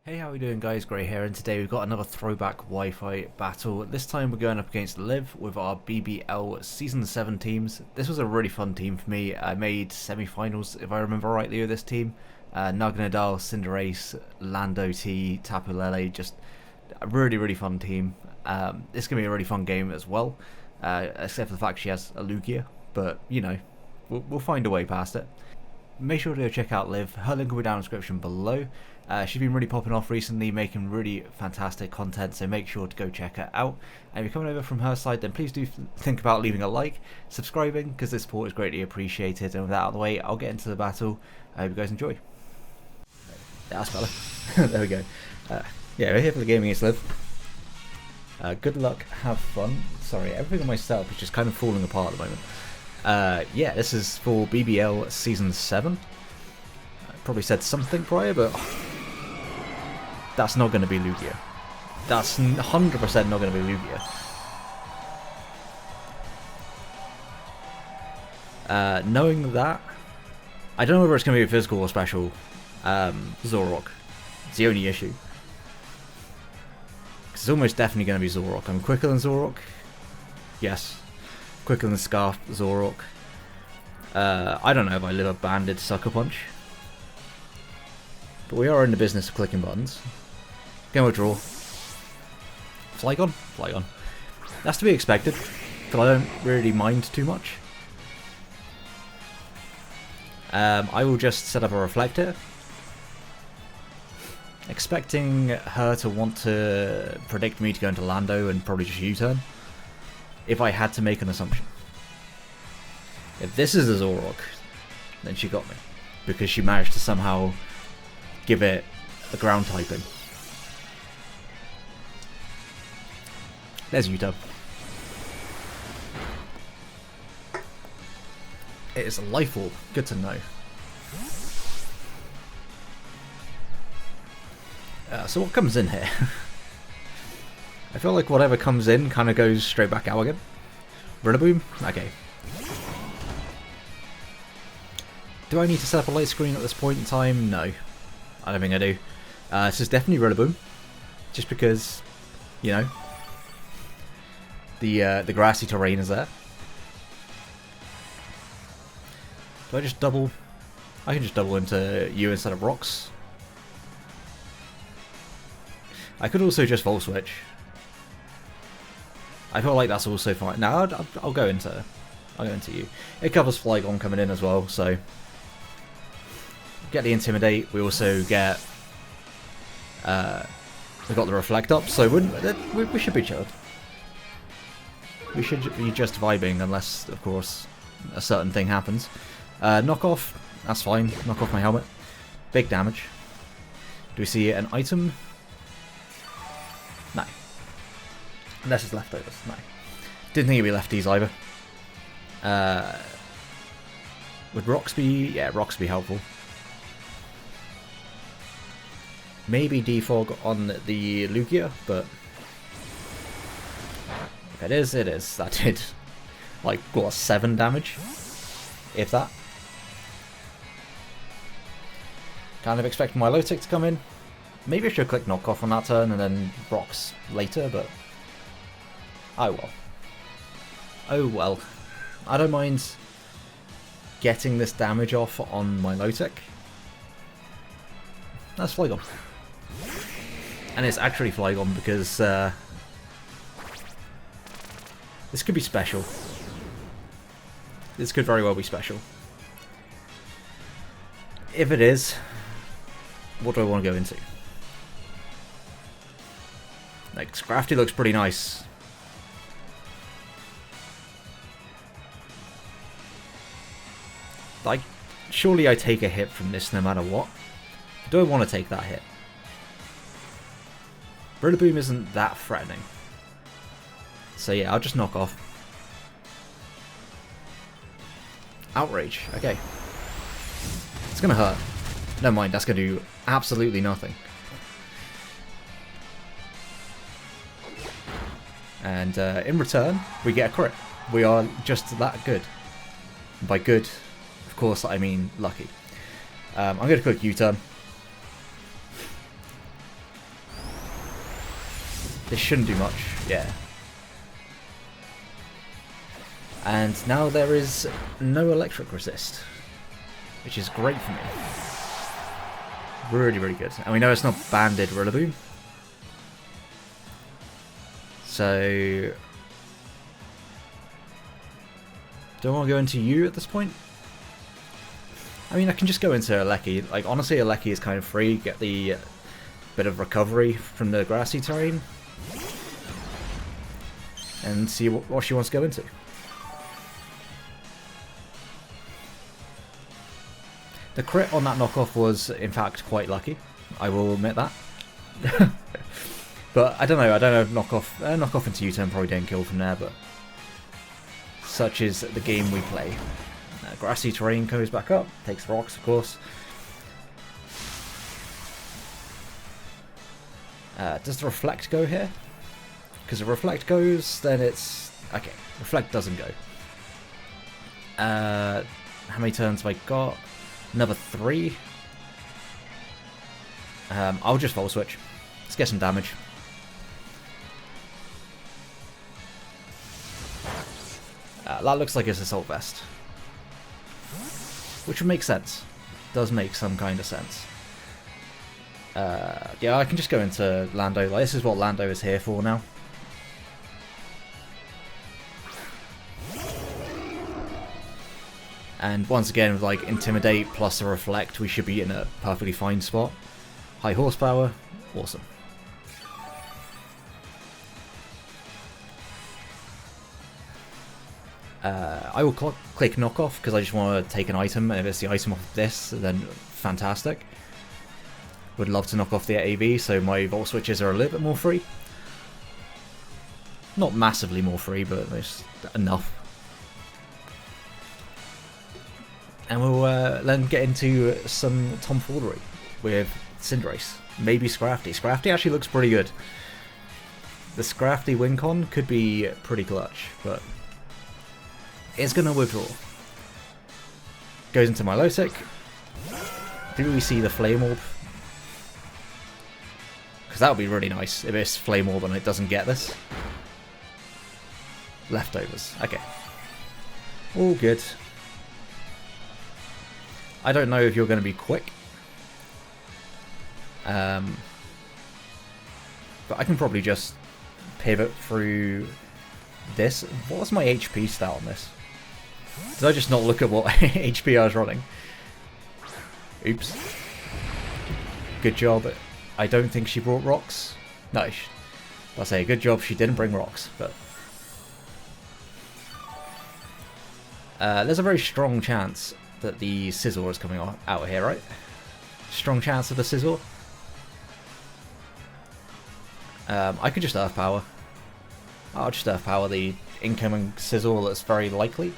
Hey, how are we doing, guys? Gray here, and today we've got another throwback Wi-Fi battle. This time we're going up against Liv with our BBL Season 7 teams. This was a really fun team for me. I made semi-finals, if I remember rightly, with this team. Naganadal, Cinderace, Lando T, Tapulele, just a really fun team. It's going to be a really fun game as well, except for the fact she has a Lugia, but, you know, we'll find a way past it. Make sure to go check out Liv. Her link will be down in the description below. She's been really popping off recently, making really fantastic content, so make sure to go check her out. And if you're coming over from her side, then please do think about leaving a like, subscribing, because this support is greatly appreciated. And with that out of the way, I'll get into the battle. I hope you guys enjoy. Yeah, that's better. There we go. Yeah, we're here for the game against Liv. Good luck, have fun. Sorry, everything on my setup is just kind of falling apart at the moment. Yeah, this is for BBL Season 7. I probably said something prior, but that's not going to be Lugia. That's 100% not going to be Lugia. Knowing that, I don't know whether it's going to be a physical or special Zoroark. It's the only issue. Because it's almost definitely going to be Zoroark. I'm quicker than Zoroark. Yes. Quicker than Scarf Zoroark. I don't know if I live a banded Sucker Punch. But we are in the business of clicking buttons. Game of draw. Flygon? Flygon. That's to be expected, but I don't really mind too much. I will just set up a Reflector. Expecting her to want to predict me to go into Lando and probably just U-turn. If I had to make an assumption. If this is a Zoroark, then she got me. Because she managed to somehow give it a ground typing. There's U-turn. It is a Life Orb. Good to know. So what comes in here? I feel like whatever comes in kind of goes straight back out again. Rillaboom? Okay. Do I need to set up a light screen at this point in time? No. I don't think I do. This is definitely Rillaboom. Just because, you know, the grassy terrain is there. Do I just double? I can just double into you instead of rocks. I could also just Volt Switch. I feel like that's also fine. No, I'll go into you. It covers Flygon coming in as well, so get the Intimidate. We also get we got the Reflect up, so we should be chilled. We should be just vibing, unless of course a certain thing happens. Knock off, that's fine. Knock off my helmet. Big damage. Do we see an item? No. Unless it's leftovers. No. Didn't think it'd be lefties either. Would rocks be... Yeah, rocks be helpful. Maybe defog on the Lugia, but... If it is, it is. That did, like, what, 7 damage? If that. Kind of expecting my low tick to come in. Maybe I should click knockoff on that turn and then rocks later, but... Oh well. Oh well. I don't mind getting this damage off on my low tick. That's Flygon. And it's actually Flygon because this could be special. This could very well be special. If it is, what do I want to go into? Like, SCRAFTY looks pretty nice. Like, surely I take a hit from this no matter what. Do I want to take that hit? Rillaboom isn't that threatening. So yeah, I'll just knock off. Outrage, okay. It's gonna hurt. Never mind, that's gonna do absolutely nothing. And in return, we get a crit. We are just that good. By good, of course, I mean lucky. I'm going to click U-turn. This shouldn't do much, yeah. And now there is no electric resist, which is great for me. Really, really good. And we know it's not banded Rillaboom. So... do I want to go into you at this point? I mean, I can just go into Alecki. Like, honestly, Alecki is kind of free. Get the bit of recovery from the grassy terrain. And see what she wants to go into. The crit on that knockoff was, in fact, quite lucky. I will admit that. But I don't know if knockoff into U-turn probably didn't kill from there, but such is the game we play. Grassy terrain goes back up, takes rocks, of course. Does the reflect go here? Because if reflect goes, then it's... okay, reflect doesn't go. How many turns have I got? Another 3. I'll just Volt Switch. Let's get some damage. That looks like it's Assault Vest. Which would make sense. Does make some kind of sense. Yeah, I can just go into Lando. Like, this is what Lando is here for now. And once again, with like Intimidate plus a Reflect, we should be in a perfectly fine spot. High horsepower, awesome. I will click knockoff because I just want to take an item, and if it's the item off of this, then fantastic. Would love to knock off the AV, so my Volt Switches are a little bit more free. Not massively more free, but there's enough. And we'll then get into some tomfoolery with Cinderace. Maybe Scrafty. Scrafty actually looks pretty good. The Scrafty win con could be pretty clutch, but it's going to withdraw. Goes into Milotic. Do we see the Flame Orb? Because that would be really nice if it's Flame Orb and it doesn't get this. Leftovers. Okay. All good. I don't know if you're going to be quick. But I can probably just pivot through this. What was my HP stat on this? Did I just not look at what HP I was running? Oops. Good job. I don't think she brought rocks. No, I'll say good job she didn't bring rocks, but... there's a very strong chance that the Scizor is coming out here, right? Strong chance of the Scizor. I could just Earth Power. I'll just Earth Power the incoming Scizor that's very likely.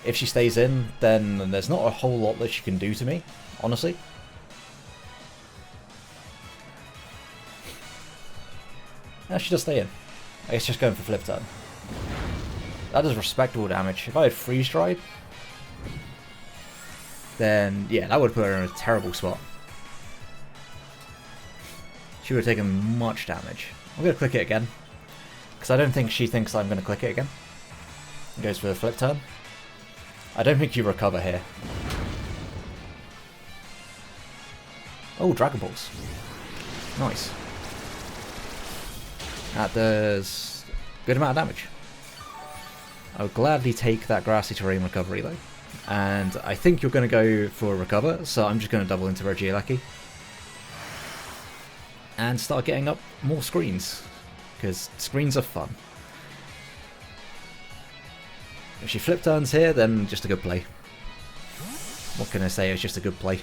If she stays in, then there's not a whole lot that she can do to me, honestly. She does stay in. I guess just going for Flip Turn. That is respectable damage. If I had Freeze Dried, then yeah, that would put her in a terrible spot. She would have taken much damage. I'm going to click it again, because I don't think she thinks I'm going to click it again. It goes for the Flip Turn. I don't think you recover here. Oh, Dragon Balls. Nice. That does a good amount of damage. I would gladly take that Grassy Terrain recovery though. And I think you're going to go for a recover, so I'm just going to double into Regieleki. And start getting up more screens, because screens are fun. If she Flip Turns here, then just a good play. What can I say, it's just a good play.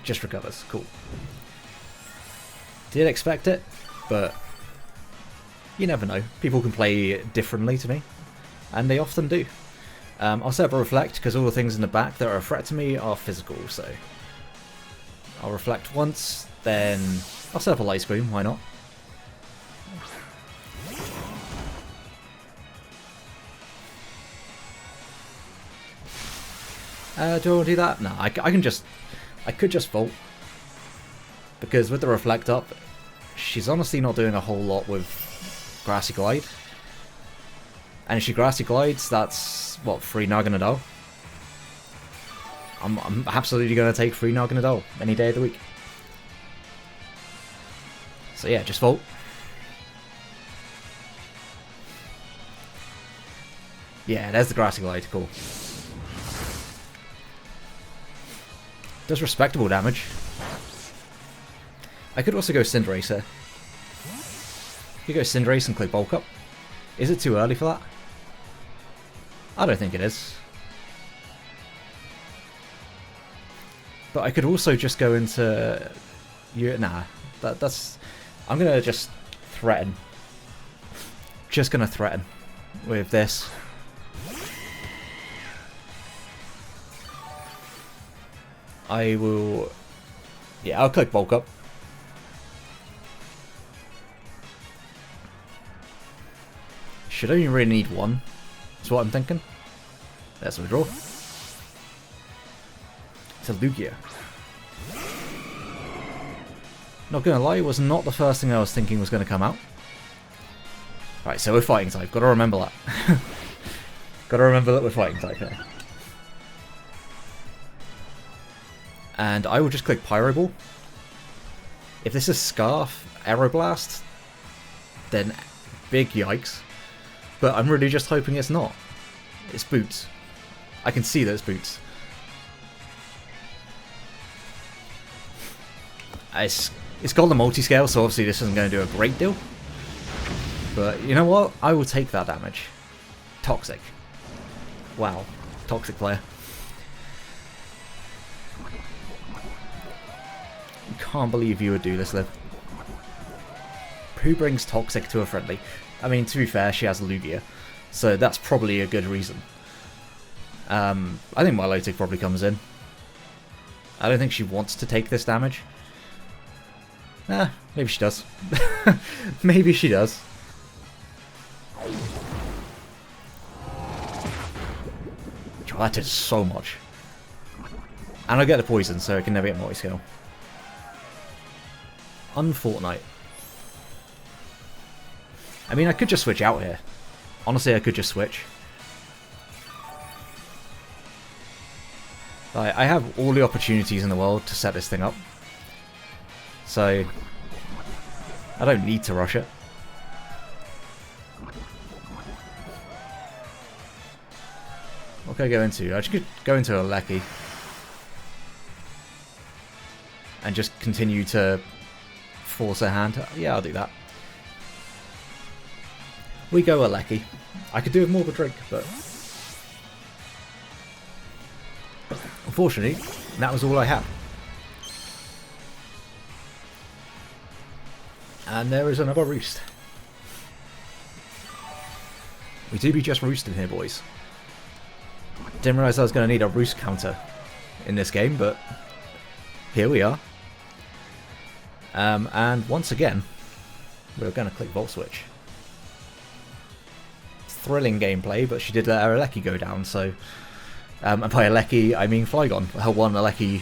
Just recovers, cool. Did expect it, but you never know. People can play differently to me, and they often do. I'll set up a Reflect, because all the things in the back that are a threat to me are physical, so I'll Reflect once, then I'll set up a Light Screen, why not? Do I want to do that? No, I can just... I could just Volt. Because with the Reflect up, she's honestly not doing a whole lot with Grassy Glide. And if she Grassy Glides, that's, what, 3 Naganadel? I'm absolutely going to take 3 Naganadel any day of the week. So yeah, just Volt. Yeah, there's the Grassy Glide, cool. Does respectable damage. I could also go Cinderace here. You go Cinderace and click Bulk Up. Is it too early for that? I don't think it is. But I could also just go into... Nah, that's... I'm going to just threaten. Just going to threaten with this. I will... Yeah, I'll click Bulk Up. Should only really need 1. That's what I'm thinking. Let's withdraw. It's a Lugia. Not gonna lie, it was not the first thing I was thinking was gonna come out. Right, so we're fighting type. Gotta remember that. Gotta remember that we're fighting type here. And I will just click Pyro Ball. If this is Scarf Aeroblast, then big yikes. But I'm really just hoping it's not. It's Boots. I can see that it's Boots. It's got the multi-scale, so obviously this isn't going to do a great deal. But you know what? I will take that damage. Toxic. Wow. Toxic player. Can't believe you would do this, Liv. Who brings Toxic to a friendly? I mean, to be fair, she has Lugia, so that's probably a good reason. I think Milotic probably comes in. I don't think she wants to take this damage. Maybe she does. Maybe she does. That did so much. And I get the poison, so I can never get multi-scale. Unfortnite. I mean, I could just switch out here. Honestly, I could just switch. I have all the opportunities in the world to set this thing up. So, I don't need to rush it. What can I go into? I could go into a Lecky. And just continue to force her hand. Yeah, I'll do that. We go a Lecky. I could do with more of a drink, but... Unfortunately, that was all I had. And there is another roost. We do be just roosting here, boys. Didn't realise I was going to need a roost counter in this game, but here we are. And once again, we're going to click Volt Switch. Thrilling gameplay, but she did let her Alecki go down, so... and by Alecki, I mean Flygon. Her one Alecki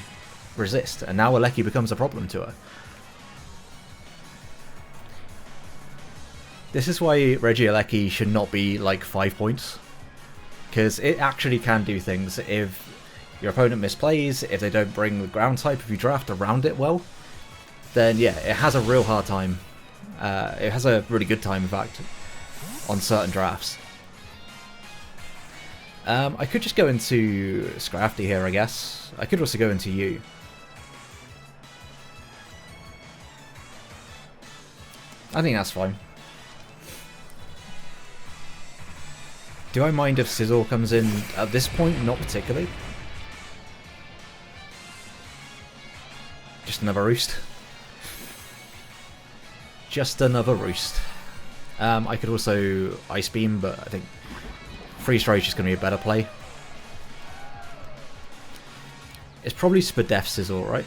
resist, and now Alecki becomes a problem to her. This is why Regieleki should not be like 5 points. Because it actually can do things. If your opponent misplays, if they don't bring the ground type, if you draft around it well, then yeah, it has a real hard time. It has a really good time, in fact, on certain drafts. I could just go into Scrafty here, I guess. I could also go into you. I think that's fine. Do I mind if Scizor comes in at this point? Not particularly. Just another roost. Just another roost. I could also Ice Beam, but I think Freeze Rage is going to be a better play. It's probably Spadef Scizor, right?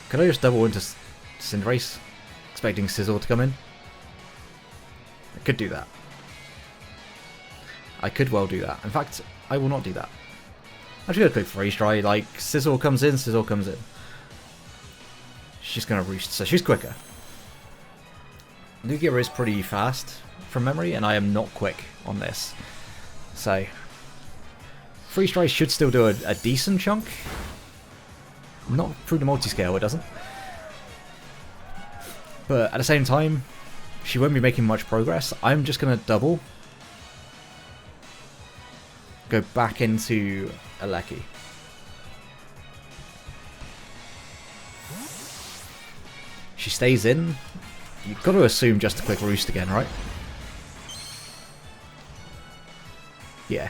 Could I just double into Cinderace, expecting Scizor to come in? I could do that. I could well do that. In fact, I will not do that. I'm just gonna click freeze dry. Like, Sizzle comes in, Sizzle comes in. She's just gonna roost, so she's quicker. Lugia is pretty fast from memory, and I am not quick on this. So, freeze dry should still do a decent chunk. Not through the multi-scale, it doesn't. But at the same time, she won't be making much progress. I'm just gonna double. Go back into Aleki. She stays in. You've got to assume just a quick roost again, right? Yeah.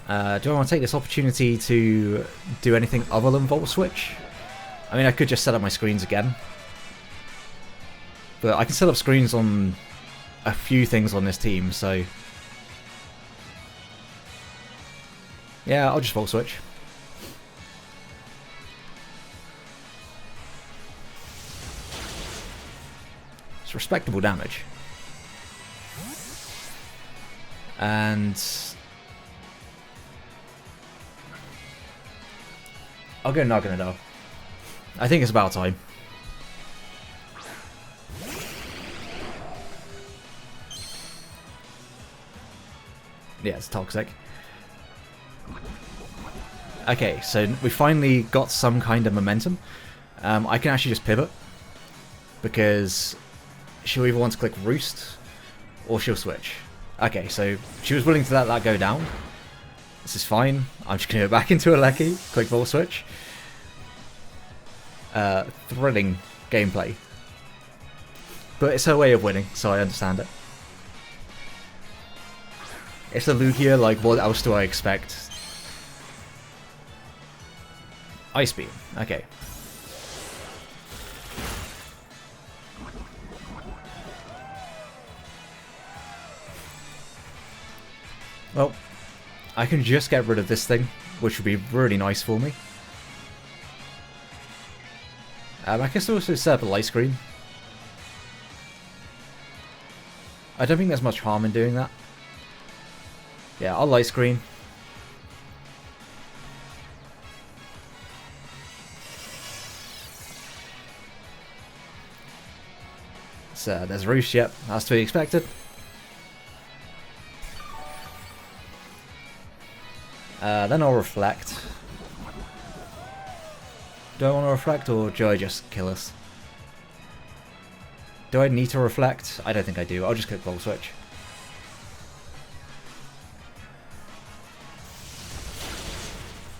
Do I want to take this opportunity to do anything other than Volt Switch? I mean, I could just set up my screens again. But I can set up screens on a few things on this team, so... yeah, I'll just Volt Switch. It's respectable damage. And... I'll go Naganadar. I think it's about time. Yeah, it's toxic. Okay, so we finally got some kind of momentum. I can actually just pivot, because she'll either want to click Roost, or she'll switch. Okay, so she was willing to let that go down. This is fine. I'm just going to go back into Aleki, click Volt Switch. Thrilling gameplay. But it's her way of winning, so I understand it. It's a Lugia, like, what else do I expect? Ice Beam, okay. Well, I can just get rid of this thing, which would be really nice for me. I can also set up a light screen. I don't think there's much harm in doing that. Yeah, I'll light screen. So there's Roost, yep, that's to be expected. Then I'll reflect. Do I want to reflect, or do I just kill us? Do I need to reflect? I don't think I do. I'll just click Volt Switch.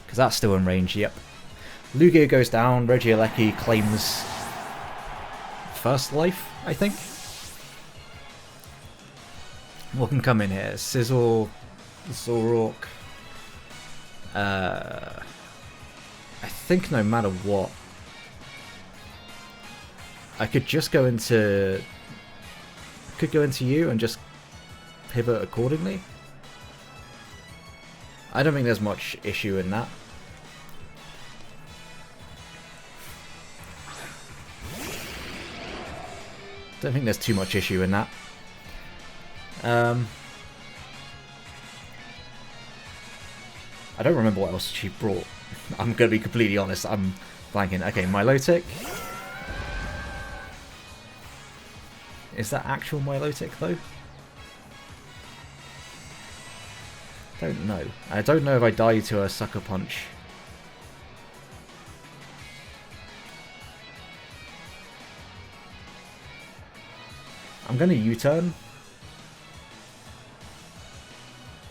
Because that's still in range, yep. Lugia goes down, Regieleki claims first life, I think. What can come in here? Sizzle, Zorok. I think no matter what, I could just go into... could go into you and just pivot accordingly. I don't think there's much issue in that. Don't think there's too much issue in that. I don't remember what else she brought. I'm going to be completely honest, I'm blanking. Okay, Milotic. Is that actual Milotic though? Don't know. I don't know if I die to a Sucker Punch. I'm going to U-turn.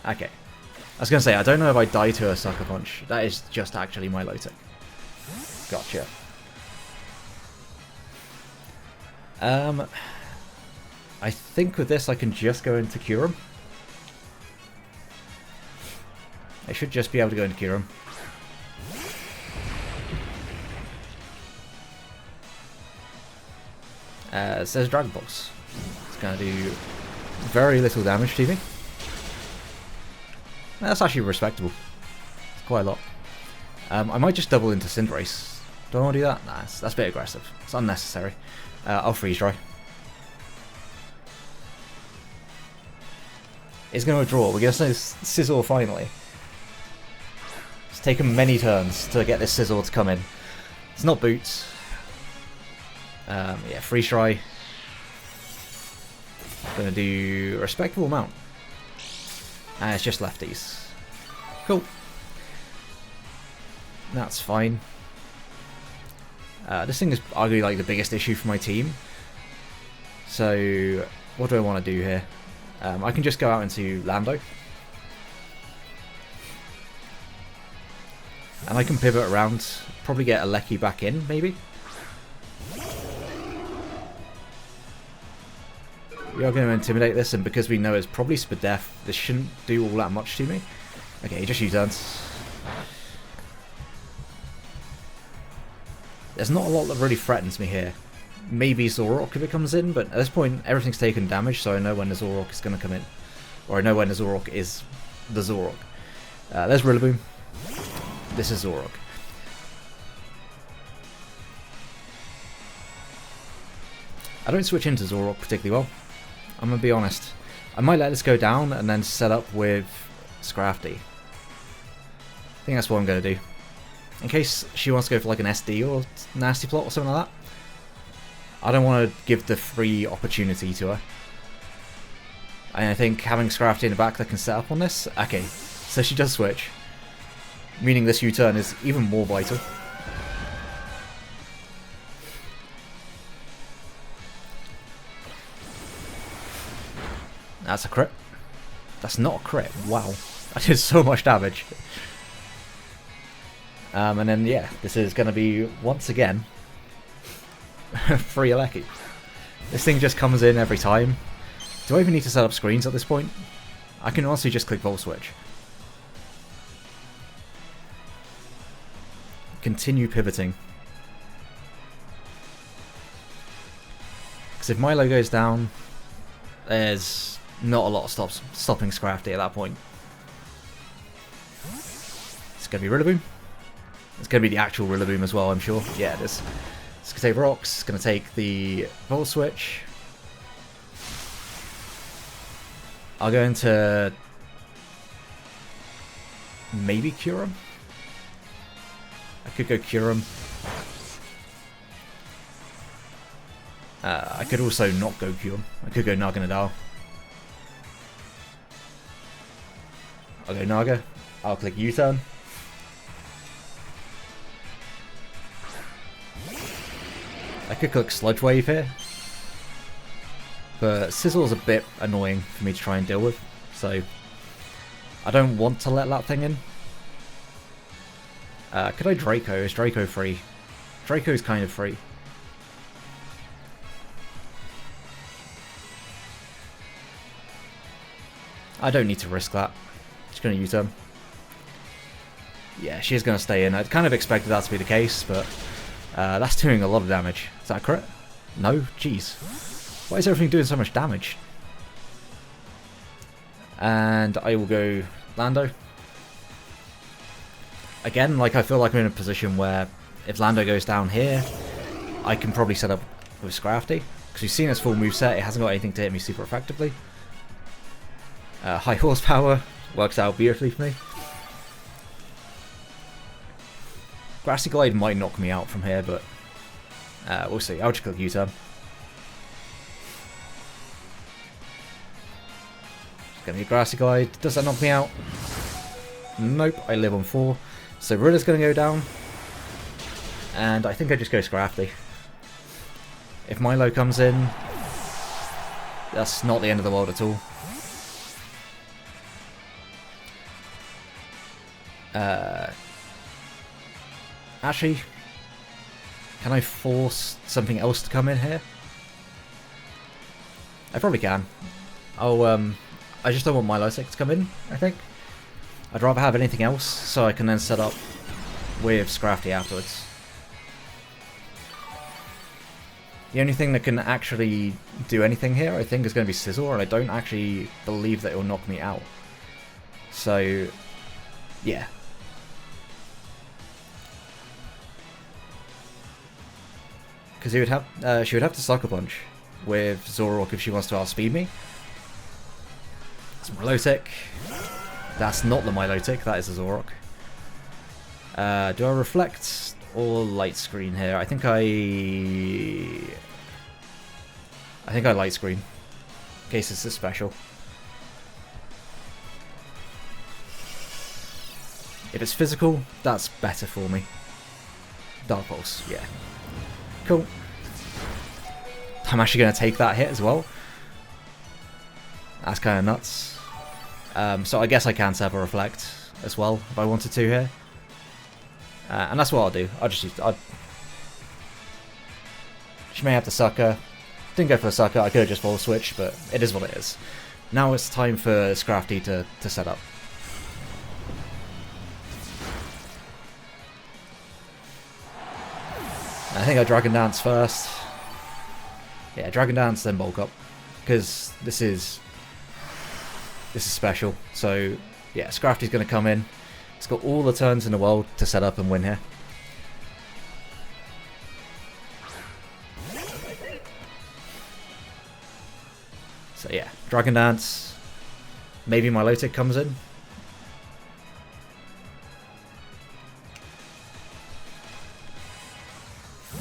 Okay. I was going to say, I don't know if I die to a Sucker Punch. That is just actually Milotic. Gotcha. I think with this I can just go into Kyurem. I should just be able to go into Kyurem. It says Dragon Pulse. It's going to do very little damage to me. That's actually respectable. It's quite a lot. I might just double into Cinderace. Do I want to do that? Nah, that's a bit aggressive. It's unnecessary. I'll freeze dry. is going to draw. We're going to sizzle finally. It's taken many turns to get this sizzle to come in. It's not boots. Yeah, freeze try. Going to do a respectable amount. And it's just lefties. Cool. That's fine. This thing is arguably like the biggest issue for my team. So what do I want to do here? I can just go out into Lando. And I can pivot around, probably get a Lecky back in, maybe? We are going to intimidate this, and because we know it's probably Spadef, this shouldn't do all that much to me. Okay, just U-turns. There's not a lot that really threatens me here. Maybe Zorok if it comes in, but at this point everything's taken damage, so I know when the Zorok is going to come in. Or I know when the Zorok is the Zorok. There's Rillaboom. This is Zorok. I don't switch into Zorok particularly well. I'm going to be honest. I might let this go down and then set up with SCRAFTY. I think that's what I'm going to do. In case she wants to go for like an SD or nasty plot or something like that. I don't want to give the free opportunity to her. And I think having SCRAFTY in the back that can set up on this... Okay, so she does switch. Meaning this U-turn is even more vital. That's a crit. That's not a crit. Wow. I did so much damage. And then, yeah, this is going to be, once again, free Lecky. This thing just comes in every time. Do I even need to set up screens at this point? I can honestly just click Volt Switch. Continue pivoting. Because if Milo goes down, there's not a lot of stopping SCRAFTY at that point. It's going to be Rillaboom. It's going to be the actual Rillaboom as well, I'm sure. Yeah, it is. It's going to take Rocks. It's going to take the Volt Switch. I'll go into maybe Cure him. I could go Cure him. I could also not go Cure him. I could go Naganadal. I'll go Naga. I'll click U-turn. I could click Sludge Wave here. But Sizzle's a bit annoying for me to try and deal with. So I don't want to let that thing in. Could I Draco? Is Draco free? Draco's kind of free. I don't need to risk that. Just going to U-turn. Yeah, she's going to stay in. I kind of expected that to be the case, but that's doing a lot of damage. Is that a crit? No? Jeez. Why is everything doing so much damage? And I will go Lando. Again, like, I feel like I'm in a position where if Lando goes down here, I can probably set up with SCRAFTY. Because you've seen its full moveset, it hasn't got anything to hit me super effectively. High horsepower works out beautifully for me. Grassy Glide might knock me out from here, but we'll see. I'll just click U-turn. It's gonna be Grassy Glide. Does that knock me out? Nope, I live on 4. So Rilla's gonna go down. And I think I just go SCRAFTY. If Milo comes in, that's not the end of the world at all. Actually, can I force something else to come in here? I probably can. I just don't want Milotic to come in, I think. I'd rather have anything else, so I can then set up with SCRAFTY afterwards. The only thing that can actually do anything here, I think, is going to be Sizzle, and I don't actually believe that it will knock me out. So, yeah. Because she would have to Sucker Punch with Zorok if she wants to outspeed me. That's Milotic. That's not the Milotic, that is a Zorok. Do I reflect or light screen here? I think I light screen. In case this is special. If it's physical, that's better for me. Dark Pulse, yeah. Cool. I'm actually going to take that hit as well. That's kind of nuts. So I guess I can set up a Reflect as well if I wanted to here. And that's what I'll do. She may have the Sucker. Didn't go for the Sucker. I could have just Volt Switch, but it is what it is. Now it's time for Scrafty to set up. I think I Dragon Dance first. Yeah, Dragon Dance, then Bulk Up. Because this is special. So, yeah, Scrafty's going to come in. It's got all the turns in the world to set up and win here. So, yeah, Dragon Dance. Maybe Milotic comes in.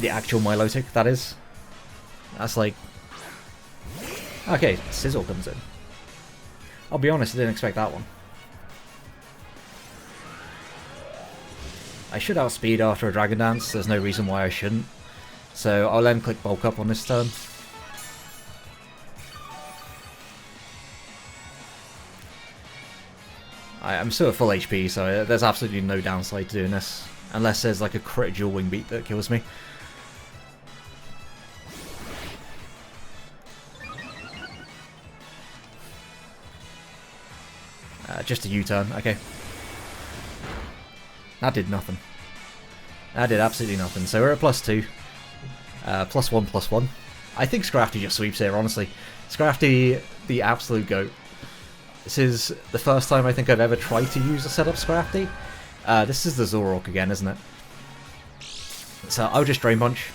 The actual Milotic, that is. That's like... Okay, Sizzle comes in. I'll be honest, I didn't expect that one. I should outspeed after a Dragon Dance, there's no reason why I shouldn't. So I'll then click Bulk Up on this turn. I'm still at full HP, so there's absolutely no downside to doing this. Unless there's like a crit dual wing beat that kills me. Just a U-turn, okay. That did nothing. That did absolutely nothing. So we're at +2. +1/+1. I think Scrafty just sweeps here, honestly. Scrafty, the absolute GOAT. This is the first time I think I've ever tried to use a setup Scrafty. This is the Zorok again, isn't it? So I'll just Drain Punch.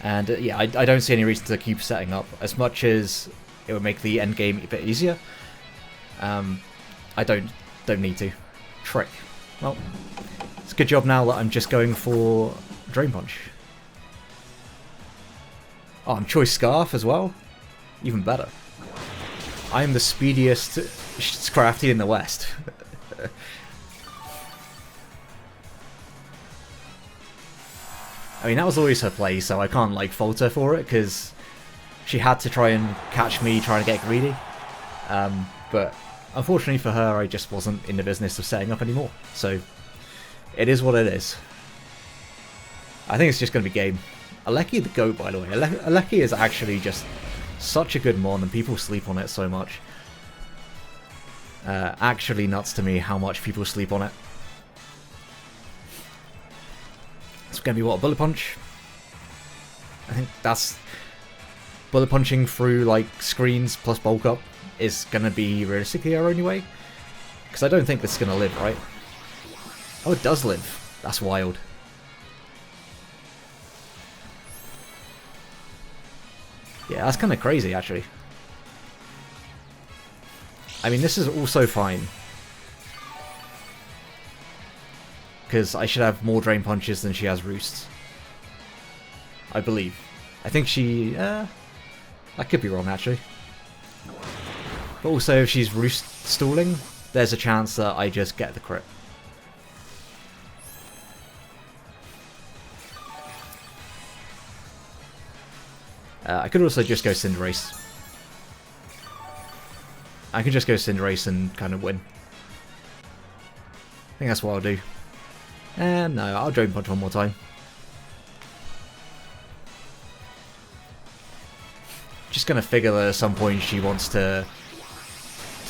And yeah, I don't see any reason to keep setting up. As much as it would make the end game a bit easier, I don't need to. Trick. Well, it's a good job now that I'm just going for Drain Punch. Oh, I'm Choice Scarf as well? Even better. I am the speediest Scrafty in the West. I mean, that was always her play, so I can't, like, fault her for it, because she had to try and catch me trying to get greedy. But unfortunately for her, I just wasn't in the business of setting up anymore. So, it is what it is. I think it's just going to be game. Aleki the GOAT, by the way. Aleki is actually just such a good mon, and people sleep on it so much. Actually nuts to me how much people sleep on it. It's going to be what, a Bullet Punch? I think that's... Bullet Punching through, like, screens plus Bulk Up is going to be realistically our only way. Because I don't think this is going to live, right? Oh, it does live. That's wild. Yeah, that's kind of crazy, actually. I mean, this is also fine. Because I should have more Drain Punches than she has Roosts. I believe. I think she... I could be wrong, actually. But also, if she's Roost stalling, there's a chance that I just get the crit. I could also just go Cinderace. I could just go Cinderace and kind of win. I think that's what I'll do. And no, I'll Drain Punch one more time. Just gonna figure that at some point she wants to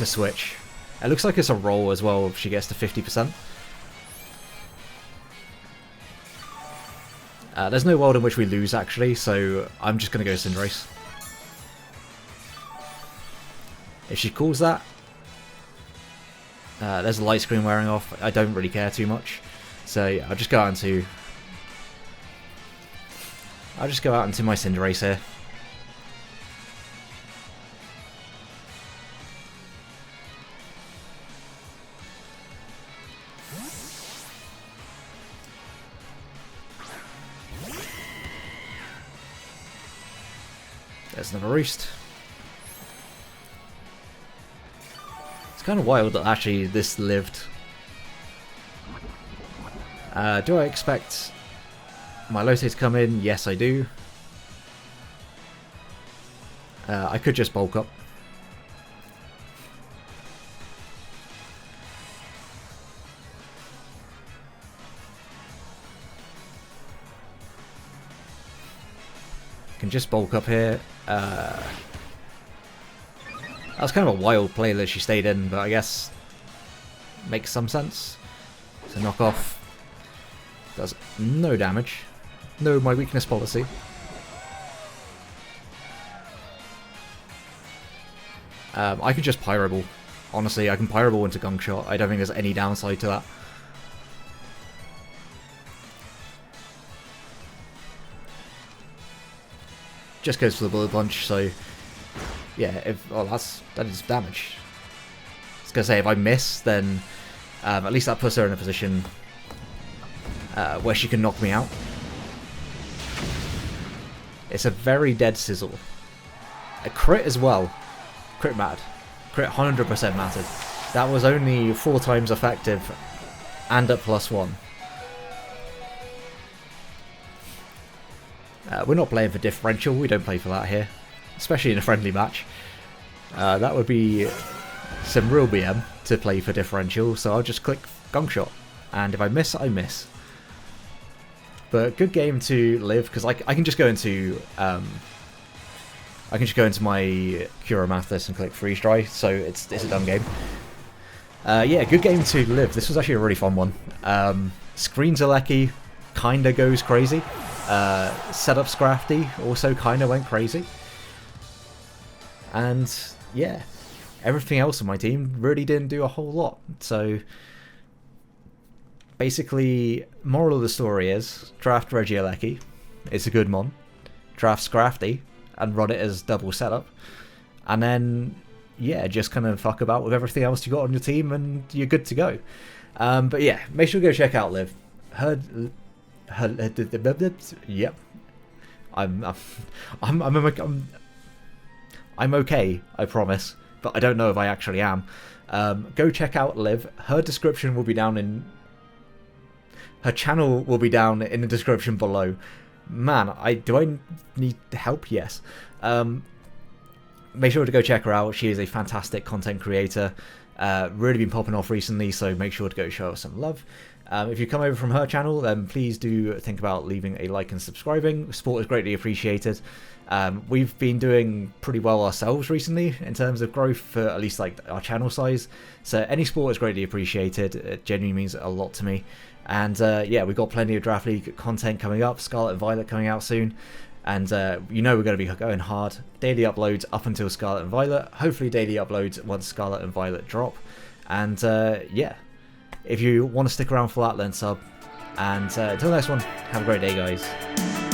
switch. It looks like it's a roll as well if she gets to 50%. There's no world in which we lose actually, so I'm just gonna go Cinderace. If she calls that, there's a light screen wearing off. I don't really care too much. So yeah, I'll just go out into my Cinderace here. There's another roost. It's kind of wild that actually this lived. Do I expect my Lotte to come in? Yes, I do. I could just bulk up. Can just bulk up here. That was kind of a wild play that she stayed in, but I guess makes some sense. So knock off does no damage. No, my weakness policy. I can just Pyroball. Honestly, I can Pyroball into Gunk Shot. I don't think there's any downside to that. Just goes for the Bullet Punch, so yeah, that is damage. I was gonna say, if I miss, then at least that puts her in a position where she can knock me out. It's a very dead sizzle. A crit as well. Crit mad. Crit 100% mattered. That was only 4 times effective and at +1. We're not playing for differential, we don't play for that here. Especially in a friendly match. That would be some real BM to play for differential, so I'll just click Gunk Shot. And if I miss, I miss. But good game to live, because I can just go into my Cura Mathis and click Freeze Dry, so it's a done game. Yeah, good game to live. This was actually a really fun one. Screen Zalecki kinda goes crazy. Setup SCRAFTY also kinda went crazy. And yeah, everything else on my team really didn't do a whole lot. So basically, moral of the story is draft Regieleki. It's a good mon. Draft SCRAFTY and run it as double setup. And then yeah, just kind of fuck about with everything else you got on your team and you're good to go. But yeah, make sure to go check out Liv. Yep. I'm okay, I promise, but I don't know if I actually am. Go check out Liv. Her description will be down in... Her channel will be down in the description below. Man, do I need help? Yes. Make sure to go check her out. She is a fantastic content creator. Really been popping off recently, so make sure to go show her some love. If you come over from her channel, then please do think about leaving a like and subscribing. Support is greatly appreciated. We've been doing pretty well ourselves recently in terms of growth for at least like our channel size. So any support is greatly appreciated. It genuinely means a lot to me. And yeah, we've got plenty of Draft League content coming up. Scarlet and Violet coming out soon. And you know we're going to be going hard. Daily uploads up until Scarlet and Violet. Hopefully daily uploads once Scarlet and Violet drop. And yeah. If you want to stick around for that, then sub. And until next one, have a great day, guys.